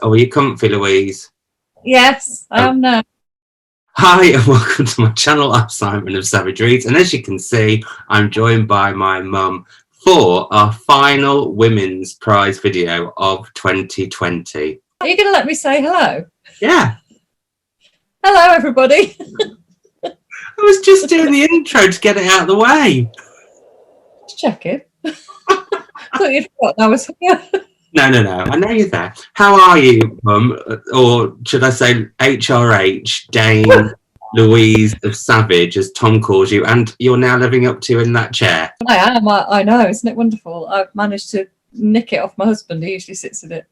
Oh, are you comfy, Louise? Yes, I am now. Hi and welcome to my channel. I'm Simon of Savage Reads, and as you can see, I'm joined by my mum for our final Women's Prize video of 2020. Are you going to let me say hello? Yeah. Hello, everybody. I was just doing the intro to get it out of the way. Just checking. I thought you'd forgotten I was here. No. I know you're there. How are you, Mum? Or should I say HRH, Dame Louise of Savage, as Tom calls you, and you're now living up to in that chair. I am. I know. Isn't it wonderful? I've managed to nick it off my husband. He usually sits in it.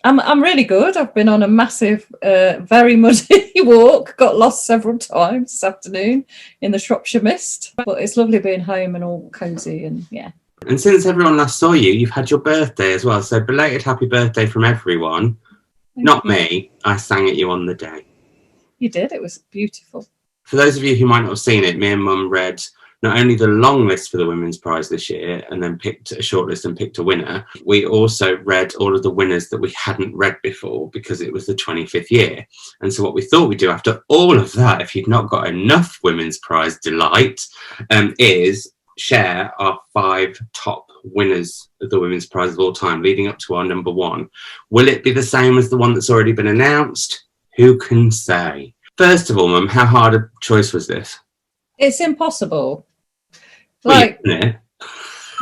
I'm really good. I've been on a massive, very muddy walk. Got lost several times this afternoon in the Shropshire mist. But it's lovely being home and all cosy and yeah. And since everyone last saw you, you've had your birthday as well. So belated happy birthday from everyone. Not me. I sang at you on the day. You did. It was beautiful. For those of you who might not have seen it, me and Mum read not only the long list for the Women's Prize this year and then picked a shortlist and picked a winner, we also read all of the winners that we hadn't read before because it was the 25th year. And so what we thought we'd do after all of that, if you've not got enough Women's Prize delight, is share our 5 top winners of the Women's Prize of all time, leading up to our number 1. Will it be the same as the one that's already been announced? Who can say? First of all, Mum, how hard a choice was this? It's impossible. Like, no.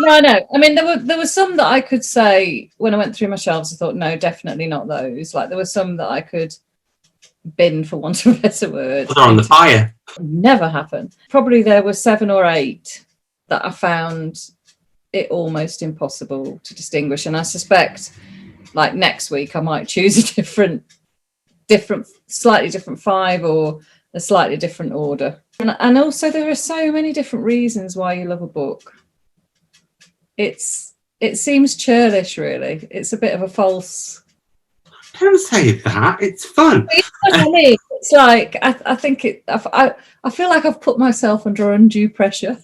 I mean, there were some that I could say when I went through my shelves. I thought, no, definitely not those. Like there were some that I could bin, for want of a better word. They're on the fire. Never happened. Probably there were 7 or 8 that I found it almost impossible to distinguish. And I suspect, like next week, I might choose a different, slightly different 5 or a slightly different order. And also there are so many different reasons why you love a book. It seems churlish, really. It's a bit of a false. Don't say that. It's fun. You know what I mean? It's like I think I feel like I've put myself under undue pressure.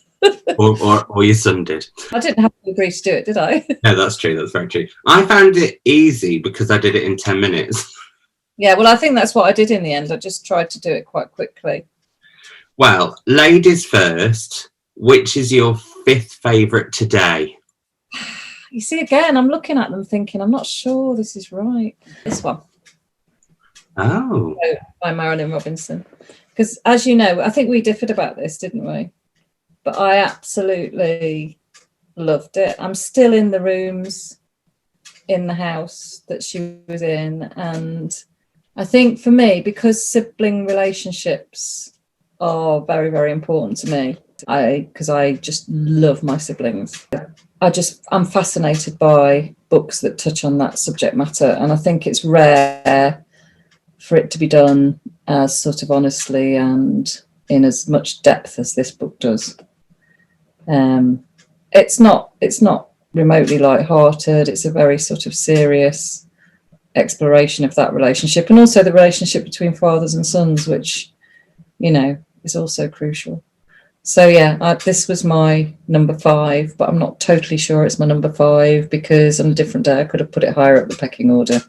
or your son did. I didn't have to agree to do it, did I? No, that's true. That's very true. I found it easy because I did it in 10 minutes. Yeah, well, I think that's what I did in the end. I just tried to do it quite quickly. Well, ladies first, which is your 5th favourite today? You see, again, I'm looking at them thinking, I'm not sure this is right. This one. Oh. By Marilyn Robinson. Because, as you know, I think we differed about this, didn't we? But I absolutely loved it. I'm still in the rooms in the house that she was in. And I think for me, because sibling relationships are very, very important to me, because I just love my siblings. I'm fascinated by books that touch on that subject matter. And I think it's rare for it to be done as sort of honestly and in as much depth as this book does. It's not remotely light-hearted. It's a very sort of serious exploration of that relationship, and also the relationship between fathers and sons, which, you know, is also crucial. So yeah, this was my number 5, but I'm not totally sure it's my number 5 because on a different day I could have put it higher up the pecking order.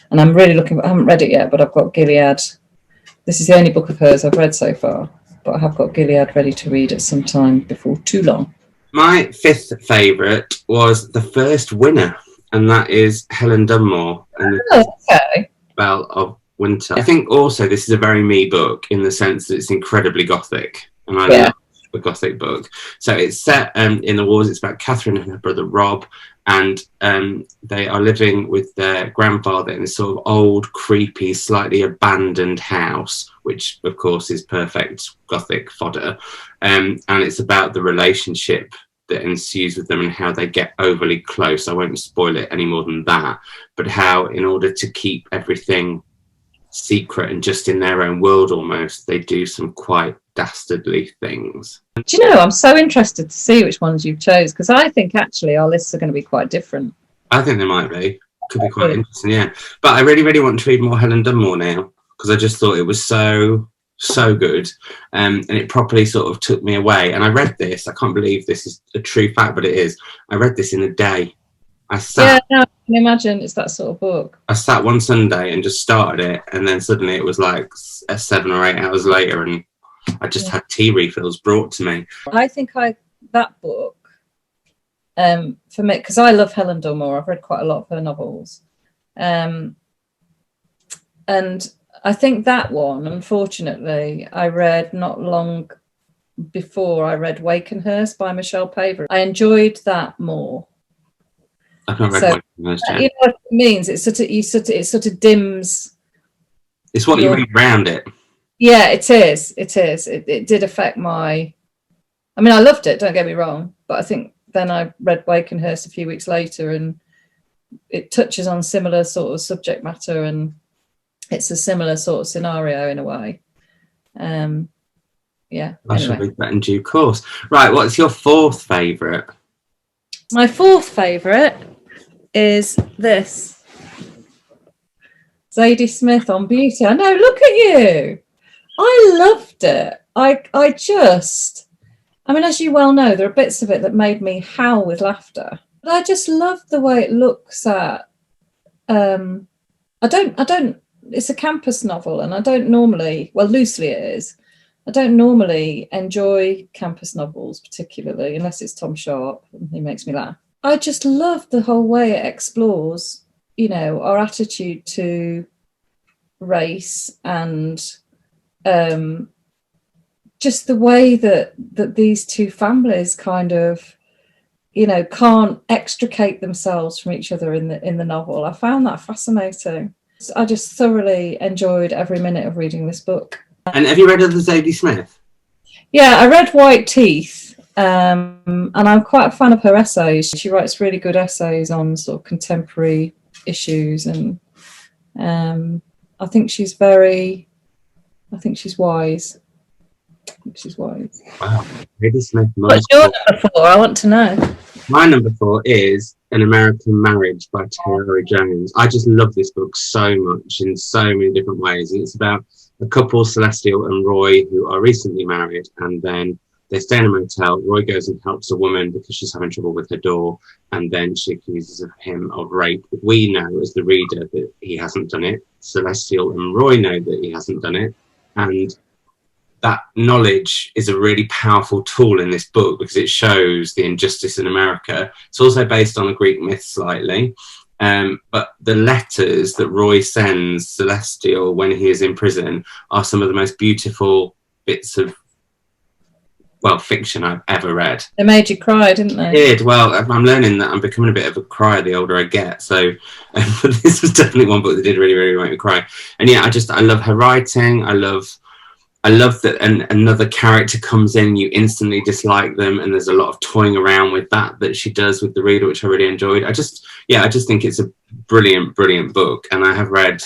And I'm really I haven't read it yet, but I've got Gilead. This is the only book of hers I've read so far, but I have got Gilead ready to read at some time before too long. My 5th favourite was the first winner, and that is Helen Dunmore and the Spell of Winter. I think also this is a very me book in the sense that it's incredibly gothic, and I love a gothic book. So it's set in the wars. It's about Catherine and her brother Rob, and they are living with their grandfather in this sort of old, creepy, slightly abandoned house, which of course is perfect gothic fodder. And it's about the relationship that ensues with them and how they get overly close. I won't spoil it any more than that, but how in order to keep everything secret and just in their own world almost, they do some quite dastardly things. Do you know, I'm so interested to see which ones you've chose, because I think actually our lists are going to be quite different. I think they might be. Could be quite interesting, yeah. But I really, really want to read more Helen Dunmore now, because I just thought it was so good, and it properly sort of took me away. And I read this, I can't believe this is a true fact, but it is. I read this in a day. I sat can imagine it's that sort of book. I sat one Sunday and just started it, and then suddenly it was like 7 or 8 hours later, and I just had tea refills brought to me. I think that book, for me, because I love Helen Dunmore, I've read quite a lot of her novels, and I think that one, unfortunately, I read not long before I read Wakenhurst by Michelle Paver. I enjoyed that more. I've not read Wakenhurst yet. You know what it means? It sort of dims. It's what you read around it. Yeah, it is. It did affect my. I mean, I loved it. Don't get me wrong, but I think then I read Wakenhurst a few weeks later, and it touches on similar sort of subject matter, and it's a similar sort of scenario in a way. Yeah. I shall read that in due course. Right, what's your fourth favourite? My fourth favourite is this. Zadie Smith on Beauty. I know, look at you. I loved it. I mean, as you well know, there are bits of it that made me howl with laughter. But I just love the way it looks at. I don't. It's a campus novel, and I don't normally. Well, loosely it is. I don't normally enjoy campus novels particularly, unless it's Tom Sharp, and he makes me laugh. I just love the whole way it explores, you know, our attitude to race and just the way that these two families kind of, you know, can't extricate themselves from each other in the novel. I found that fascinating. I just thoroughly enjoyed every minute of reading this book. And have you read of the Zadie Smith? Yeah, I read White Teeth, and I'm quite a fan of her essays. She writes really good essays on sort of contemporary issues, and I think she's wise. Wow, Zadie Smith. What's your number 4? I want to know. My number 4 is An American Marriage by Tara Jones. I just love this book so much in so many different ways. And it's about a couple, Celestial and Roy, who are recently married, and then they stay in a motel. Roy goes and helps a woman because she's having trouble with her door, and then she accuses him of rape. We know as the reader that he hasn't done it. Celestial and Roy know that he hasn't done it, and that knowledge is a really powerful tool in this book because it shows the injustice in America. It's also based on a Greek myth slightly, but the letters that Roy sends Celestial when he is in prison are some of the most beautiful bits of, well, fiction I've ever read. They made you cry, didn't they? They did. Well, I'm learning that I'm becoming a bit of a crier the older I get. So but this was definitely one book that did really, really make me cry. And yeah, I love her writing. I love that another character comes in, you instantly dislike them, and there's a lot of toying around with that she does with the reader, which I really enjoyed. I just think it's a brilliant, brilliant book. And I have read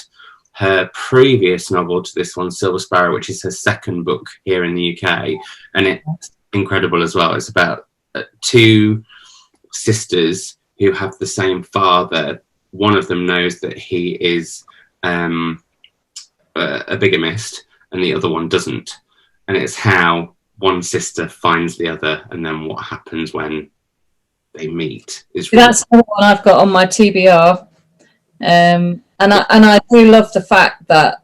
her previous novel to this one, Silver Sparrow, which is her second book here in the UK, and it's incredible as well. It's about 2 sisters who have the same father. One of them knows that he is a bigamist, and the other one doesn't. And it's how one sister finds the other, and then what happens when they meet. That's the one I've got on my TBR. And I do love the fact that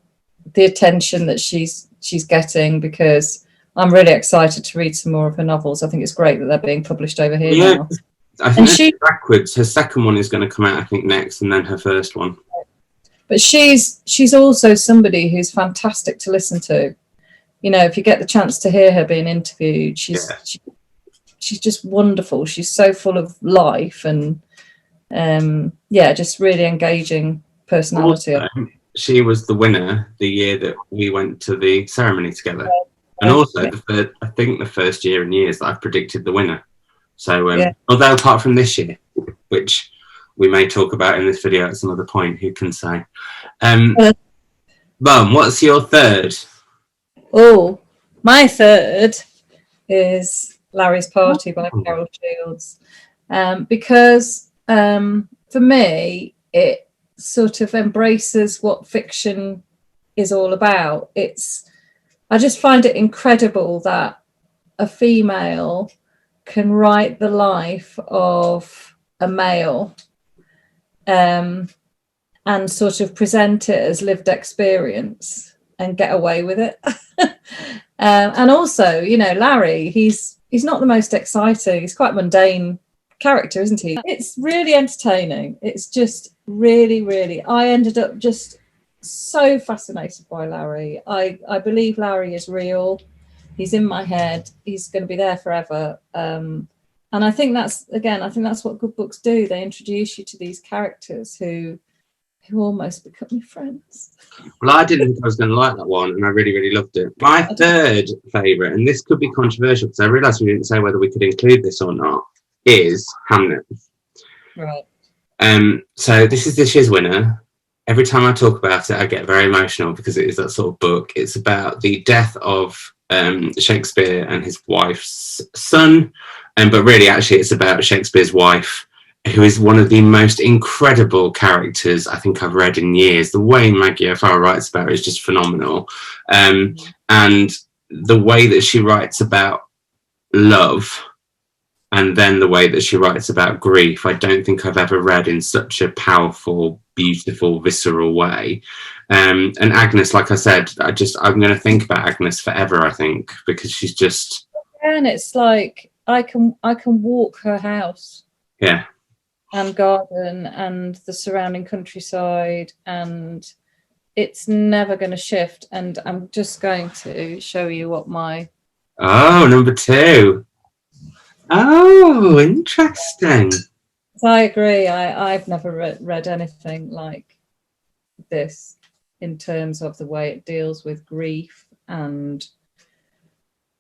the attention that she's getting, because I'm really excited to read some more of her novels. I think it's great that they're being published over here now. I think she's backwards. Her second one is going to come out, I think, next, and then her first one. But she's also somebody who's fantastic to listen to. You know, if you get the chance to hear her being interviewed, she's just wonderful. She's so full of life and just really engaging personality. Also, she was the winner the year that we went to the ceremony together, and also I think the first year in years that I've predicted the winner. So although apart from this year, which we may talk about in this video at some other point, who can say? Mum, what's your third? Oh, my third is Larry's Party by Carol Shields, because for me it sort of embraces what fiction is all about. I just find it incredible that a female can write the life of a male and sort of present it as lived experience and get away with it. And also, you know, Larry, he's not the most exciting, he's quite mundane character, isn't he? It's really entertaining. It's just really, I ended up just so fascinated by Larry. I believe Larry is real. He's in my head. He's going to be there forever. And I think that's what good books do. They introduce you to these characters who almost become your friends. Well, I didn't think I was going to like that one, and I really loved it. My third favourite, and this could be controversial because I realised we didn't say whether we could include this or not, is Hamlet. Right. So this is this year's winner. Every time I talk about it, I get very emotional because it is that sort of book. It's about the death of Shakespeare and his wife's son, but really, actually, it's about Shakespeare's wife, who is one of the most incredible characters I think I've read in years. The way Maggie O'Farrell writes about her is just phenomenal. And the way that she writes about love, and then the way that she writes about grief, I don't think I've ever read in such a powerful, beautiful, visceral way. And Agnes, like I said, I'm going to think about Agnes forever, I think, because she's just... And it's like, I can walk her house. Yeah. And garden and the surrounding countryside, and it's never going to shift. And I'm just going to show you what my... Oh, number 2. Oh, interesting. I agree. I've never read anything like this in terms of the way it deals with grief and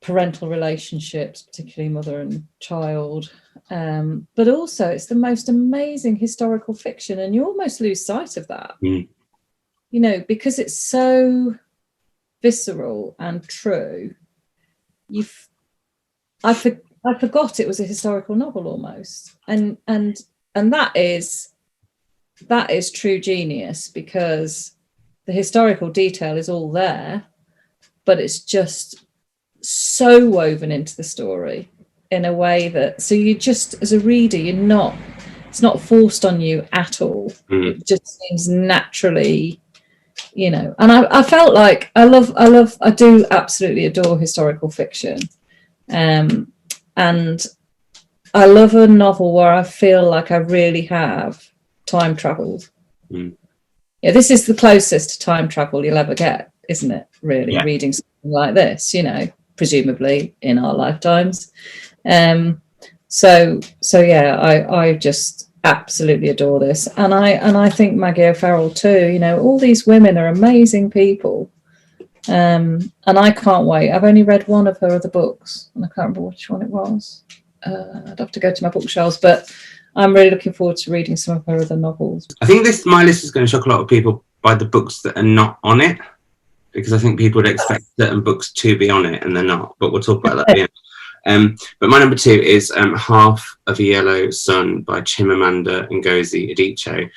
parental relationships, particularly mother and child. But also it's the most amazing historical fiction, and you almost lose sight of that, you know, because it's so visceral and true. I forgot it was a historical novel almost, and that is true genius, because the historical detail is all there, but it's just so woven into the story in a way that, so you just, as a reader, it's not forced on you at all. It just seems naturally, you know. And I felt like I do absolutely adore historical fiction, and I love a novel where I feel like I really have time traveled. Yeah, this is the closest to time travel you'll ever get, isn't it, really? Yeah. Reading something like this, you know, presumably in our lifetimes. So yeah, I just absolutely adore this, and I think Maggie O'Farrell too. You know, all these women are amazing people, and I can't wait. I've only read one of her other books, and I can't remember which one it was. I'd have to go to my bookshelves, but I'm really looking forward to reading some of her other novels. I think my list is going to shock a lot of people by the books that are not on it, because I think people would expect certain books to be on it and they're not, but we'll talk about that at the end. But my number 2 is Half of a Yellow Sun by Chimamanda Ngozi Adichie.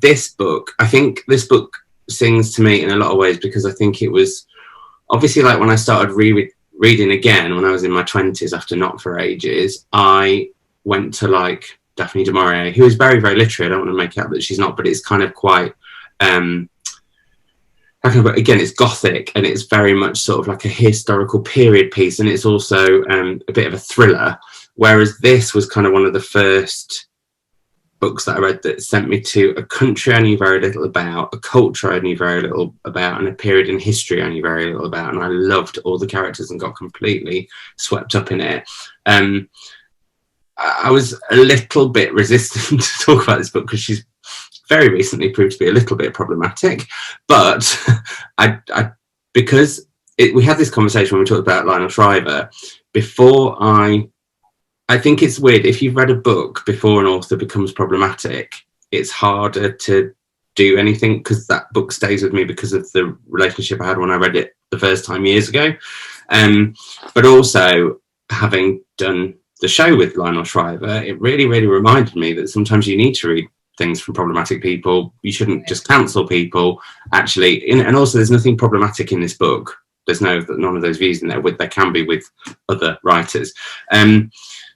This book sings to me in a lot of ways, because I think it was obviously, like, when I started reading again when I was in my 20s after not for ages, I went to like Daphne du Maurier, who is very, very literary. I don't want to make out that she's not, but it's kind of quite... again, it's gothic, and it's very much sort of like a historical period piece, and it's also a bit of a thriller, whereas this was kind of one of the first books that I read that sent me to a country I knew very little about, a culture I knew very little about, and a period in history I knew very little about, and I loved all the characters and got completely swept up in it. I was a little bit resistant to talk about this book because she's very recently proved to be a little bit problematic, but because we had this conversation when we talked about Lionel Shriver before. I think it's weird, if you've read a book before an author becomes problematic, it's harder to do anything, because that book stays with me because of the relationship I had when I read it the first time years ago. But also, having done the show with Lionel Shriver, it really, really reminded me that sometimes you need to read things from problematic people. You shouldn't just cancel people, actually. And also, there's nothing problematic in this book. There's none of those views in there. There can be with other writers.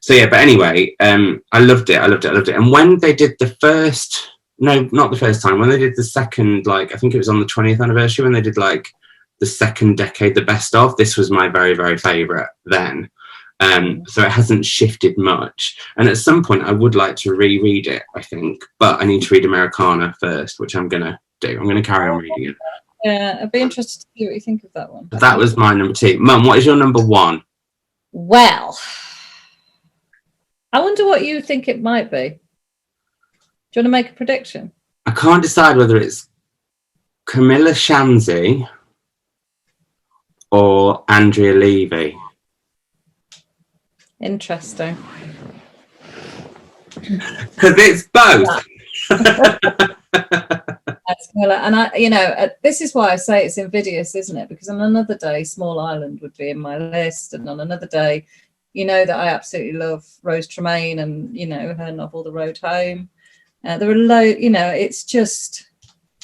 So yeah, but anyway, I loved it. And when they did the first no, not the first time, when they did the second, like, I think it was on the 20th anniversary, when they did like the second decade, the best of, this was my very, very favourite then. So it hasn't shifted much. And at some point I would like to reread it, I think, but I need to read Americana first, which I'm going to do. I'm going to carry on reading it. Yeah, I'd be interested to see what you think of that one. That was my number 2. Mum, what is your number 1? Well, I wonder what you think it might be. Do you want to make a prediction? I can't decide whether it's Camilla Shanzi or Andrea Levy. Interesting. Because it's both. And this is why I say it's invidious, isn't it? Because on another day, Small Island would be in my list, and on another day, that I absolutely love Rose Tremaine and her novel The Road Home. There are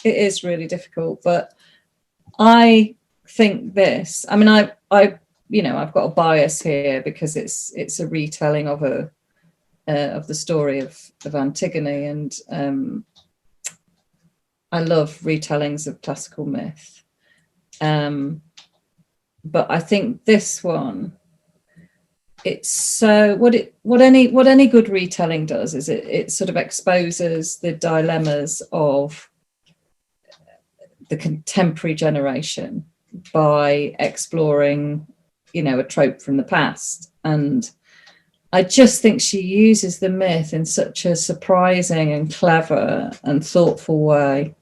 it is really difficult, but I think this. I mean, I've got a bias here because it's a retelling of the story of Antigone, and I love retellings of classical myth. But I think this one, it's so what any good retelling does is it sort of exposes the dilemmas of the contemporary generation by exploring a trope from the past. And I just think she uses the myth in such a surprising and clever and thoughtful way.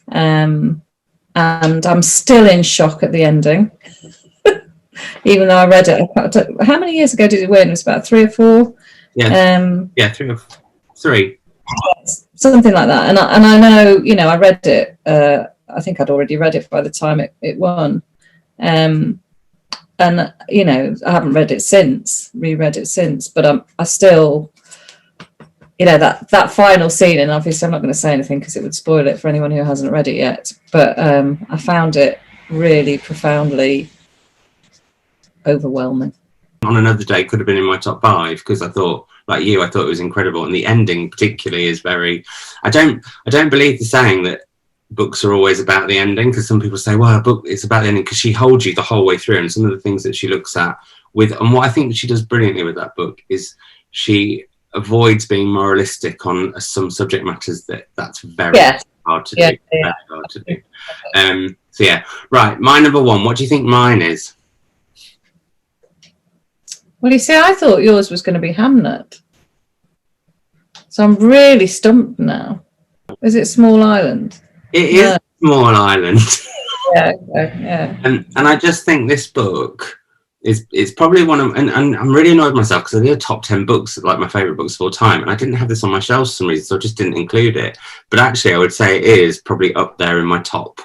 And I'm still in shock at the ending. Even though I read it, how many years ago did it win? It was about 3 or 4. Yeah, 3 or 3. Something like that. And I know, I read it. I think I'd already read it by the time it won. And I haven't read it since, reread it since. But I still, that final scene. And obviously, I'm not going to say anything because it would spoil it for anyone who hasn't read it yet. But I found it really profoundly overwhelming. On another day could have been in my top 5 because I thought, like you, I thought it was incredible, and the ending particularly is very. I don't believe the saying that books are always about the ending, because some people say, well, a book is about the ending, because she holds you the whole way through, and some of the things that she looks at and what I think she does brilliantly with that book is she avoids being moralistic on some subject matters that's very hard to do. Very hard to do. So yeah, right. My number 1. What do you think mine is? Well, you see, I thought yours was going to be Hamlet. So I'm really stumped now. Is it Small Island? It is Small Island. Yeah. And I just think this book is probably one of, and I'm really annoyed with myself because I did a top 10 books, like my favourite books of all time, and I didn't have this on my shelves for some reason, so I just didn't include it. But actually, I would say it is probably up there in my top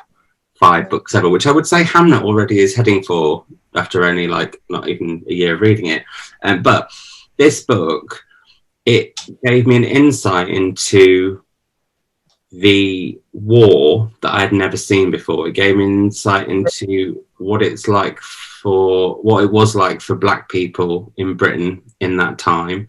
5 books ever, which I would say Hamlet already is heading for after only like not even a year of reading it. But this book, it gave me an insight into the war that I had never seen before. It gave me an insight into what it was like for Black people in Britain in that time,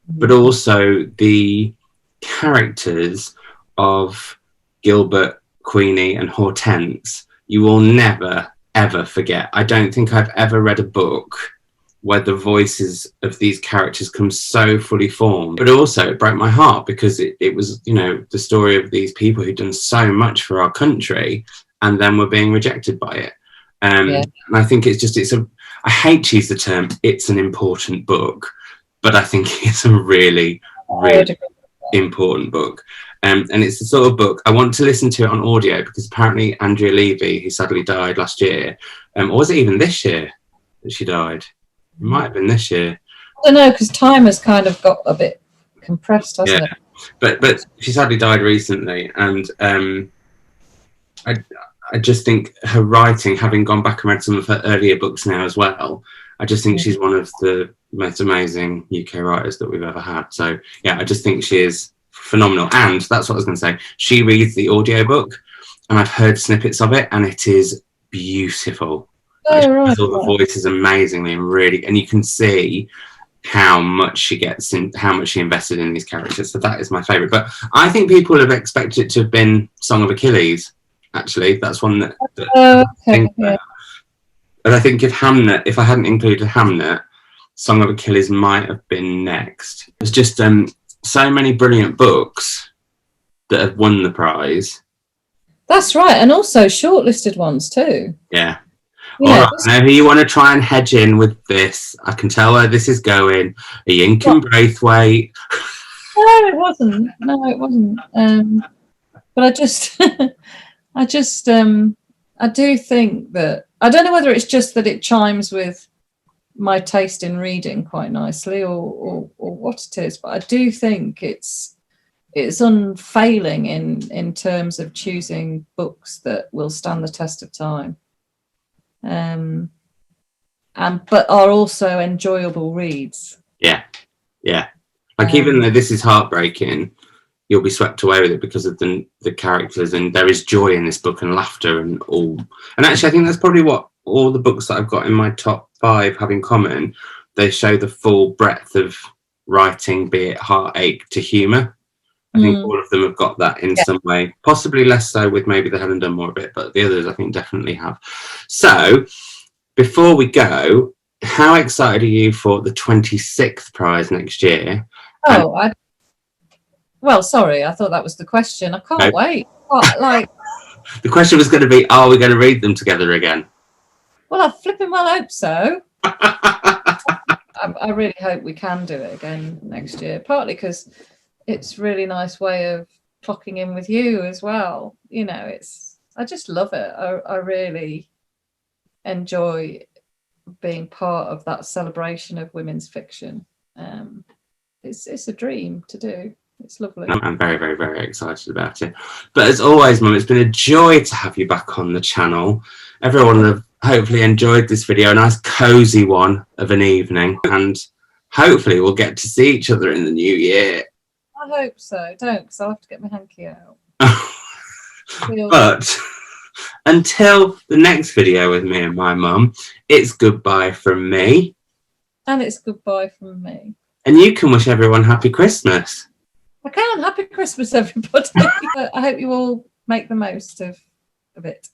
but also the characters of Gilbert, Queenie and Hortense. You will never ever forget. I don't think I've ever read a book where the voices of these characters come so fully formed. But also it broke my heart because it was, the story of these people who'd done so much for our country and then were being rejected by it. And I think I hate to use the term, it's an important book, but I think it's a really, really important book. And it's the sort of book I want to listen to it on audio, because apparently Andrea Levy, who sadly died last year, or was it even this year that she died? It might have been this year. I don't know, because time has kind of got a bit compressed, hasn't it? But she sadly died recently, and I just think her writing, having gone back and read some of her earlier books now as well, I just think she's one of the most amazing UK writers that we've ever had. So yeah, I just think she is phenomenal. And that's what I was going to say. She reads the audiobook, and I've heard snippets of it, and it is beautiful. All the voices amazingly, and you can see how much she gets and how much she invested in these characters. So that is my favourite. But I think people have expected it to have been Song of Achilles. Actually, that's one that I think about. But I think if I hadn't included Hamlet, Song of Achilles might have been next. There's just so many brilliant books that have won the prize. That's right, and also shortlisted ones too. Yeah. All right, now who you want to try and hedge in with this? I can tell where this is going. A Yinkin Braithwaite. No, it wasn't. No, it wasn't. But I just, I do think that, I don't know whether it's just that it chimes with my taste in reading quite nicely, or what it is, but I do think it's unfailing in terms of choosing books that will stand the test of time. But are also enjoyable reads. Yeah. Like even though this is heartbreaking, you'll be swept away with it because of the characters, and there is joy in this book and laughter and all. And actually, I think that's probably what all the books that I've got in my top 5 have in common. They show the full breadth of writing, be it heartache to humour. I think all of them have got that in some way, possibly less so with maybe the Helen Dunmore a bit, but the others I think definitely have. So before we go, how excited are you for the 26th prize next year? Well, sorry, I thought that was the question. I can't wait. The question was going to be, are we going to read them together again? Well, I flipping well hope so. I really hope we can do it again next year, partly because it's a really nice way of clocking in with you as well. You know, I just love it. I really enjoy being part of that celebration of women's fiction. It's a dream to do. It's lovely. I'm very, very, very excited about it. But as always, Mum, it's been a joy to have you back on the channel. Everyone will have hopefully enjoyed this video, a nice cozy one of an evening, and hopefully we'll get to see each other in the new year. I hope so. Don't, because I'll have to get my hanky out. But until the next video with me and my mum, it's goodbye from me. And it's goodbye from me. And you can wish everyone happy Christmas. I can. Happy Christmas, everybody. I hope you all make the most of it.